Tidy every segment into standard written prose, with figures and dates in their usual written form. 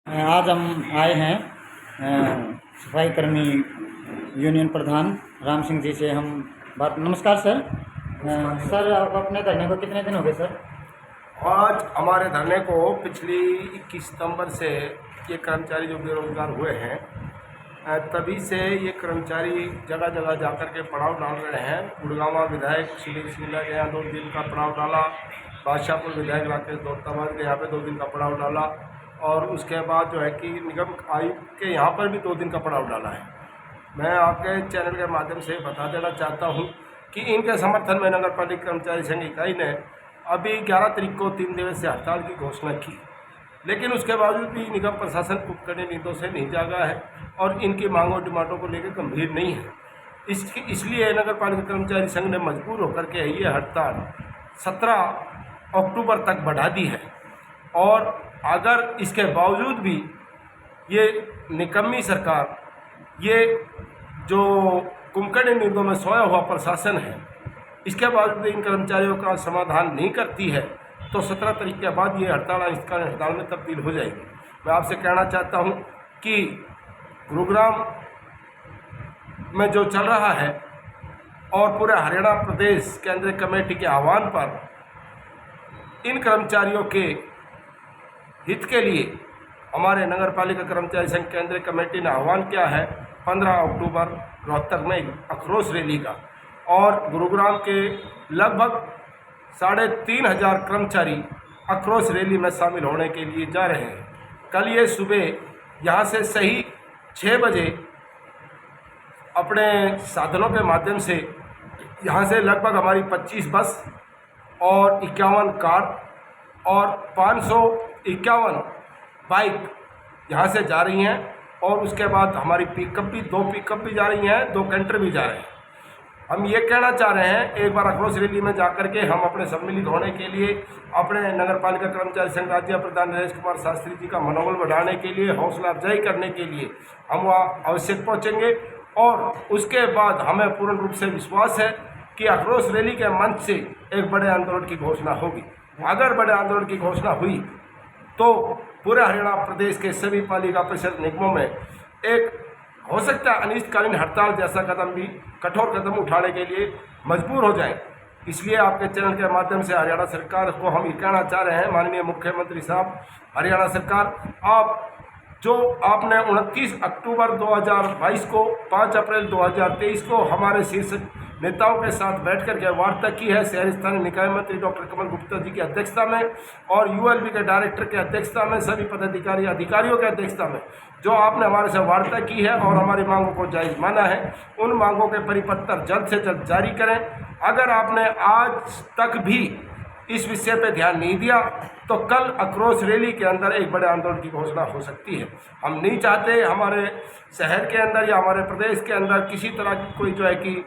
आज हम आए हैं सफाई कर्मी यूनियन प्रधान राम सिंह जी से हम बात। नमस्कार सर। सर आप अपने धरने को कितने दिन हो गए सर? आज हमारे धरने को पिछली 21 सितंबर से ये कर्मचारी जो बेरोजगार हुए हैं तभी से ये कर्मचारी जगह जगह जाकर के पड़ाव डाल रहे हैं। गुड़गांवा विधायक सुनील सिंगला के यहाँ 2 दिन का पड़ाव डाला, बादशाहपुर विधायक राकेश दौलताबाद के यहाँ पे 2 दिन का पड़ाव डाला और उसके बाद जो है कि निगम आयुक्त के यहाँ पर भी 2 दिन का पड़ाव डाला है। मैं आपके चैनल के माध्यम से बता देना चाहता हूँ कि इनके समर्थन में नगर पालिका कर्मचारी संघ इकाई ने अभी 11 तारीख को 3 दिवसीय हड़ताल की घोषणा की, लेकिन उसके बावजूद भी निगम प्रशासन कुछ नींदों से नहीं जागा है और इनकी मांगों डिमांडों को लेकर गंभीर नहीं है। इसलिए नगर पालिका कर्मचारी संघ ने मजबूर होकर के ये हड़ताल 17 अक्टूबर तक बढ़ा दी है। और अगर इसके बावजूद भी ये निकम्मी सरकार, ये जो कुंभकर्ण नींदों में सोया हुआ प्रशासन है, इसके बावजूद इन कर्मचारियों का समाधान नहीं करती है तो 17 तारीख के बाद ये हड़ताल में तब्दील हो जाएगी। मैं आपसे कहना चाहता हूँ कि गुरुग्राम में जो चल रहा है और पूरे हरियाणा प्रदेश केंद्रीय कमेटी के आह्वान पर इन कर्मचारियों के हित के लिए हमारे नगर पालिका कर्मचारी संघ केंद्रीय कमेटी ने आह्वान किया है 15 अक्टूबर रोहतक में आक्रोश रैली का। और गुरुग्राम के लगभग 3,500 कर्मचारी आक्रोश रैली में शामिल होने के लिए जा रहे हैं। कल ये सुबह यहाँ से सही 6 बजे अपने साधनों के माध्यम से यहाँ से लगभग हमारी 25 बस और 51 कार और 551 बाइक यहाँ से जा रही हैं और उसके बाद हमारी दो पिकअप भी जा रही हैं, 2 कैंटर भी जा रहे हैं। हम ये कहना चाह रहे हैं, एक बार आक्रोश रैली में जाकर के हम अपने सम्मिलित होने के लिए अपने नगर पालिका कर्मचारी संघ राज्य प्रधान नरेश कुमार शास्त्री जी का मनोबल बढ़ाने के लिए, हौसला अफजाई करने के लिए हम वहाँ अवश्य पहुँचेंगे। और उसके बाद हमें पूर्ण रूप से विश्वास है कि आक्रोश रैली के मंच से एक बड़े आंदोलन की घोषणा होगी। अगर बड़े आंदोलन की घोषणा हुई तो पूरे हरियाणा प्रदेश के सभी पालिका परिषद निगमों में एक हो सकता है अनिश्चितकालीन हड़ताल जैसा कदम भी, कठोर कदम उठाने के लिए मजबूर हो जाए। इसलिए आपके चैनल के माध्यम से हरियाणा सरकार को हम ये कहना चाह रहे हैं, माननीय मुख्यमंत्री साहब, हरियाणा सरकार, आप जो आपने 29 अक्टूबर 2022 को 5 अप्रैल 2023 को हमारे शीर्ष नेताओं के साथ बैठकर के वार्ता की है, शहरी स्थानीय निकाय मंत्री डॉक्टर कमल गुप्ता जी की अध्यक्षता में और यूएलबी के डायरेक्टर की अध्यक्षता में, सभी पदाधिकारी अधिकारियों की अध्यक्षता में जो आपने हमारे से वार्ता की है और हमारी मांगों को जायज़ माना है, उन मांगों के परिपत्र जल्द से जल्द जारी करें। अगर आपने आज तक भी इस विषय पे ध्यान नहीं दिया तो कल आक्रोश रैली के अंदर एक बड़े आंदोलन की घोषणा हो सकती है। हम नहीं चाहते हमारे शहर के अंदर या हमारे प्रदेश के अंदर किसी तरह की कोई जो है कि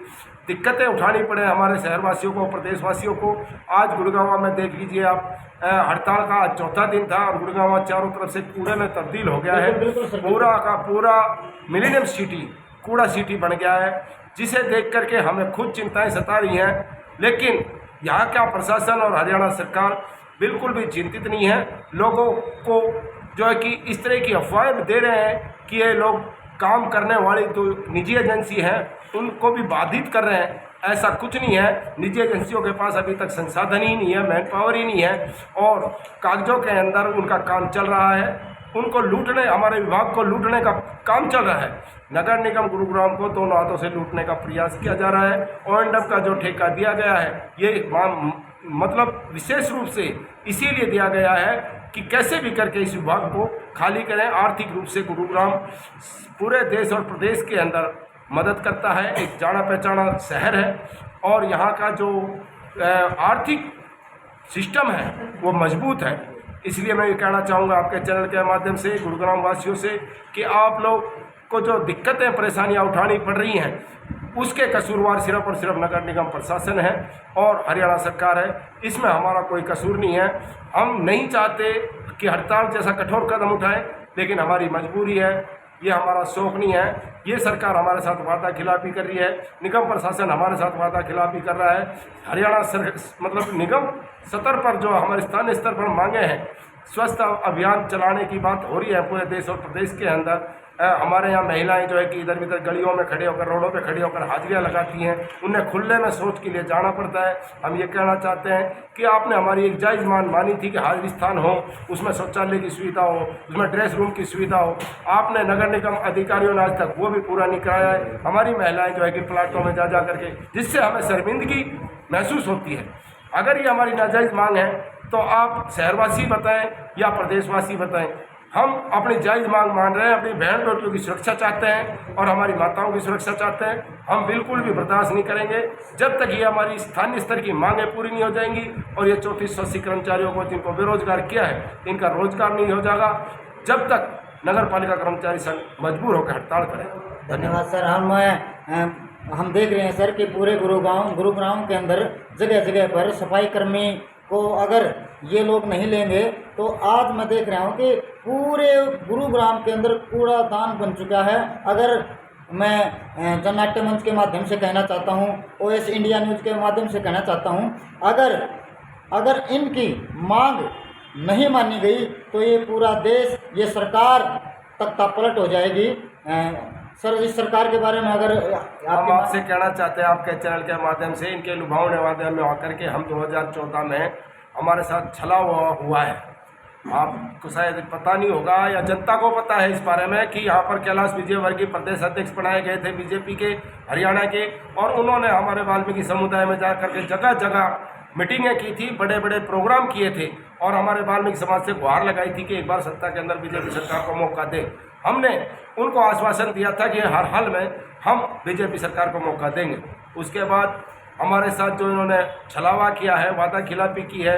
दिक्कतें उठानी पड़े हमारे शहरवासियों को, प्रदेशवासियों को। आज गुड़गांवा में देख लीजिए आप, हड़ताल का आज 4था दिन था और गुड़गांवा चारों तरफ से कूड़े में तब्दील हो गया है। पूरा का पूरा मिलेनियम सिटी कूड़ा सिटी बन गया है, जिसे देख करके हमें खुद चिंताएं सता रही हैं। लेकिन यहाँ का प्रशासन और हरियाणा सरकार बिल्कुल भी चिंतित नहीं है। लोगों को जो है कि इस तरह की अफवाहें दे रहे हैं कि ये लोग काम करने वाली जो निजी एजेंसी हैं उनको भी बाधित कर रहे हैं। ऐसा कुछ नहीं है। निजी एजेंसियों के पास अभी तक संसाधन ही नहीं है, मैन पावर ही नहीं है और कागजों के अंदर उनका काम चल रहा है। उनको लूटने, हमारे विभाग को लूटने का काम चल रहा है। नगर निगम गुरुग्राम को दोनों हाथों से लूटने का प्रयास किया जा रहा है। ओएंडम का जो ठेका दिया गया है ये मतलब विशेष रूप से इसीलिए दिया गया है कि कैसे भी करके इस विभाग को खाली करें। आर्थिक रूप से गुरुग्राम पूरे देश और प्रदेश के अंदर मदद करता है, एक जाना पहचाना शहर है और यहाँ का जो आर्थिक सिस्टम है वो मजबूत है। इसलिए मैं ये कहना चाहूँगा आपके चैनल के माध्यम से गुरुग्राम वासियों से कि आप लोग को जो दिक्कतें परेशानियाँ उठानी पड़ रही हैं उसके कसूरवार सिर्फ और सिर्फ नगर निगम प्रशासन है और हरियाणा सरकार है। इसमें हमारा कोई कसूर नहीं है। हम नहीं चाहते कि हड़ताल जैसा कठोर कदम उठाएं, लेकिन हमारी मजबूरी है, ये हमारा शौक नहीं है। ये सरकार हमारे साथ वादा खिलाफी कर रही है, निगम प्रशासन हमारे साथ वादा खिलाफी कर रहा है। हरियाणा मतलब निगम स्तर पर जो हमारे स्थानीय स्तर पर मांगे हैं स्वस्थ अभियान चलाने की बात हो रही है पूरे देश और प्रदेश के अंदर। हमारे यहाँ महिलाएं जो है कि इधर उधर गलियों में खड़े होकर, रोडों पे खड़े होकर हाजिरियाँ लगाती हैं, उन्हें खुले में शौच के लिए जाना पड़ता है। हम ये कहना चाहते हैं कि आपने हमारी एक जायज़ मांग मानी थी कि हाजिरी स्थान हो, उसमें शौचालय की सुविधा हो, उसमें ड्रेस रूम की सुविधा हो। आपने नगर निगम अधिकारियों ने आज तक वो भी पूरा नहीं कराया है। हमारी महिलाएँ जो है कि प्लाटों में जा जा करके, जिससे हमें शर्मिंदगी महसूस होती है। अगर ये हमारी नाजायज़ मांग है तो आप शहरवासी बताएं या प्रदेशवासी बताएं, हम अपनी जायज़ मांग मान रहे हैं, अपनी बहन बेटियों की सुरक्षा चाहते हैं और हमारी माताओं की सुरक्षा चाहते हैं। हम बिल्कुल भी बर्दाश्त नहीं करेंगे जब तक ये हमारी स्थानीय स्तर की मांगें पूरी नहीं हो जाएंगी और ये 3480 कर्मचारियों को जिनको बेरोजगार किया है, इनका रोजगार नहीं हो जाएगा जब तक नगर पालिका कर्मचारी संघ मजबूर होकर हड़ताल करें। धन्यवाद सर। हम देख रहे हैं सर कि पूरे गुरुग्राम के अंदर जगह जगह पर सफाई कर्मी को अगर ये लोग नहीं लेंगे तो आज मैं देख रहा हूँ कि पूरे गुरुग्राम के अंदर कूड़ादान बन चुका है। अगर मैं जननाट्य मंच के माध्यम से कहना चाहता हूँ, OS इंडिया न्यूज़ के माध्यम से कहना चाहता हूँ, अगर इनकी मांग नहीं मानी गई तो ये पूरा देश, ये सरकार तख्ता पलट हो जाएगी। सर, इस सरकार के बारे में अगर हम आपसे कहना चाहते हैं आपके चैनल के माध्यम से, इनके लुभावने माध्यम में आकर के हम 2014 में हमारे साथ छला हुआ है। आपको शायद पता नहीं होगा या जनता को पता है इस बारे में कि यहाँ पर कैलाश विजयवर्गीय प्रदेश अध्यक्ष बनाए गए थे बीजेपी के हरियाणा के, और उन्होंने हमारे वाल्मीकि समुदाय में जा करके जगह जगह मीटिंगें की थी, बड़े बड़े प्रोग्राम किए थे और हमारे वाल्मीकि समाज से गुहार लगाई थी कि एक बार सत्ता के अंदर बीजेपी सरकार को मौका दें। हमने उनको आश्वासन दिया था कि हर हाल में हम बीजेपी सरकार को मौका देंगे। उसके बाद हमारे साथ जो इन्होंने छलावा किया है, वादा खिलाफी की है,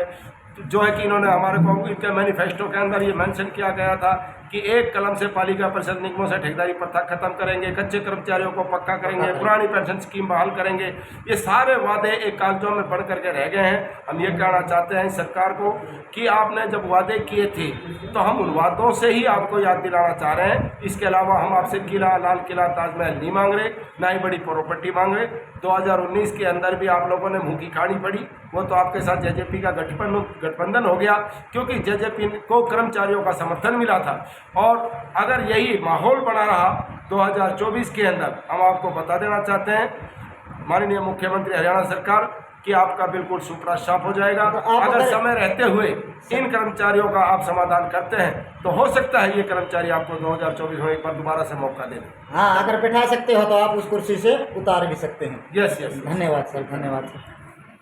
जो है कि इन्होंने हमारे को, इनके मैनिफेस्टो के अंदर ये मेंशन किया गया था कि एक कलम से पालिका परिषद निगमों से ठेकेदारी प्रथा खत्म करेंगे, कच्चे कर्मचारियों को पक्का करेंगे, पुरानी पेंशन स्कीम बहाल करेंगे। ये सारे वादे एक कागजों में बढ़ करके रह गए हैं। हम ये कहना चाहते हैं सरकार को कि आपने जब वादे किए थे तो हम उन वादों से ही आपको याद दिलाना चाह रहे हैं। इसके अलावा हम आपसे किला, लाल किला, ताजमहल नहीं मांग रहे, ना ही बड़ी प्रॉपर्टी मांग रहे। 2019 के अंदर भी आप लोगों ने मुँह की खानी पड़ी, वो तो आपके साथ जेजेपी का गठबंधन हो गया क्योंकि जेजेपी को कर्मचारियों का समर्थन मिला था। और अगर यही माहौल बना रहा 2024 के अंदर, हम आपको बता देना चाहते हैं माननीय मुख्यमंत्री हरियाणा सरकार कि आपका बिल्कुल सुपड़ा साफ हो जाएगा। अगर समय रहते हुए इन कर्मचारियों का आप समाधान करते हैं तो हो सकता है ये कर्मचारी आपको 2024 में एक बार दोबारा से मौका दे दें। हाँ, अगर बैठा सकते हो तो आप उस कुर्सी से उतार भी सकते हैं। यस। धन्यवाद सर, धन्यवाद सर।